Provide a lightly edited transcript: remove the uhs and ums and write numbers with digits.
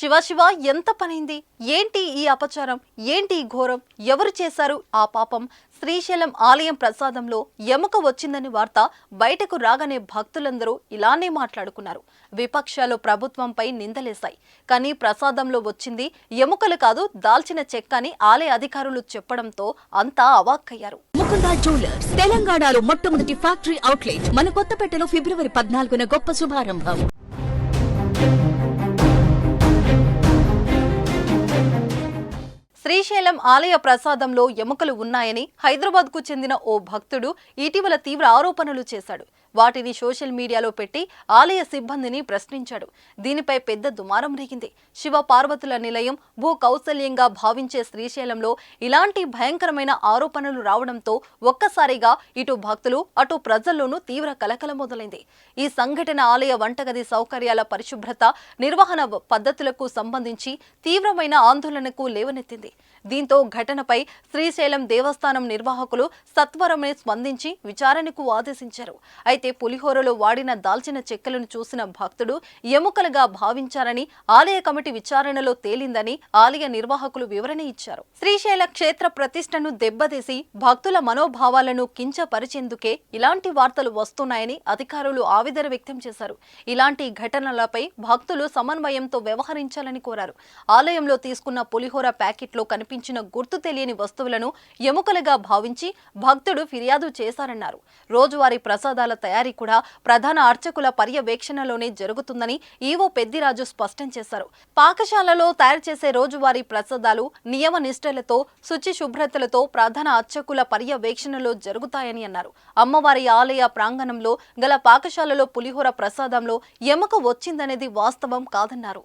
శివ శివ ఎంత పనైంది? ఏంటి ఈ అపచారం? ఏంటి ఈ ఘోరం? ఎవరు చేశారు ఆ పాపం? శ్రీశైలం ఆలయం ప్రసాదంలో ఎముక వచ్చిందని వార్త బయటకు రాగానే భక్తులందరూ ఇలానే మాట్లాడుకున్నారు. విపక్షాలు ప్రభుత్వంపై నిందలేశాయి. కానీ ప్రసాదంలో వచ్చింది ఎముకలు కాదు, దాల్చిన చెక్క అని ఆలయ అధికారులు చెప్పడంతో అంతా అవాక్కయ్యారు. ముకుందా జ్యువెలర్స్ తెలంగాణలో మొట్టమొదటి ఫ్యాక్టరీ అవుట్లెట్ మన కొత్తపేటలో ఫిబ్రవరి 14న గొప్ప శుభారంభం. శ్రీశైలం ఆలయ ప్రసాదంలో ఎముకలు ఉన్నాయని హైదరాబాద్కు చెందిన ఓ భక్తుడు ఇటీవల తీవ్ర ఆరోపణలు చేశాడు. వాటిని సోషల్ మీడియాలో పెట్టి ఆలయ సిబ్బందిని ప్రశ్నించాడు. దీనిపై పెద్ద దుమారం రేగింది. శివ పార్వతుల నిలయం, భూ కౌశల్యంగా భావించే శ్రీశైలంలో ఇలాంటి భయంకరమైన ఆరోపణలు రావడంతో ఒక్కసారిగా ఇటు భక్తులు అటు ప్రజల్లోనూ తీవ్ర కలకలం మొదలైంది. ఈ సంఘటన ఆలయ వంటగది సౌకర్యాల పరిశుభ్రత, నిర్వహణ పద్ధతులకు సంబంధించి తీవ్రమైన ఆందోళనకు లేవనెత్తింది. దీంతో ఘటనపై శ్రీశైలం దేవస్థానం నిర్వాహకులు సత్వరమే స్పందించి విచారణకు ఆదేశించారు. అయితే పులిహోరలో వాడిన దాల్చిన చెక్కలను చూసిన భక్తుడు ఎముకలుగా భావించారని ఆలయ కమిటీ విచారణలో తేలిందని ఆలయ నిర్వాహకులు వివరణ ఇచ్చారు. శ్రీశైల క్షేత్ర ప్రతిష్టను దెబ్బతీసి భక్తుల మనోభావాలను కించపరిచేందుకే ఇలాంటి వార్తలు వస్తున్నాయని అధికారులు ఆవేదన వ్యక్తం చేశారు. ఇలాంటి ఘటనలపై భక్తులు సమన్వయంతో వ్యవహరించాలని కోరారు. ఆలయంలో తీసుకున్న పులిహోర ప్యాకెట్లో కనిపించిన గుర్తు తెలియని వస్తువులను ఎముకలుగా భావించి భక్తుడు ఫిర్యాదు చేశారన్నారు. రోజువారీ ప్రసాదాల తయారీ కూడా ప్రధాన అర్చకుల పర్యవేక్షణలోనే జరుగుతుందని ఈవో పెద్దిరాజు స్పష్టం చేశారు. పాకశాలలో తయారు చేసే రోజువారీ ప్రసాదాలు నియమ నిష్ఠలతో, శుచి శుభ్రతలతో ప్రధాన అర్చకుల పర్యవేక్షణలో జరుగుతాయని అన్నారు. అమ్మవారి ఆలయ ప్రాంగణంలో గల పాకశాలలో పులిహోర ప్రసాదంలో ఎముక వచ్చిందనేది వాస్తవం కాదన్నారు.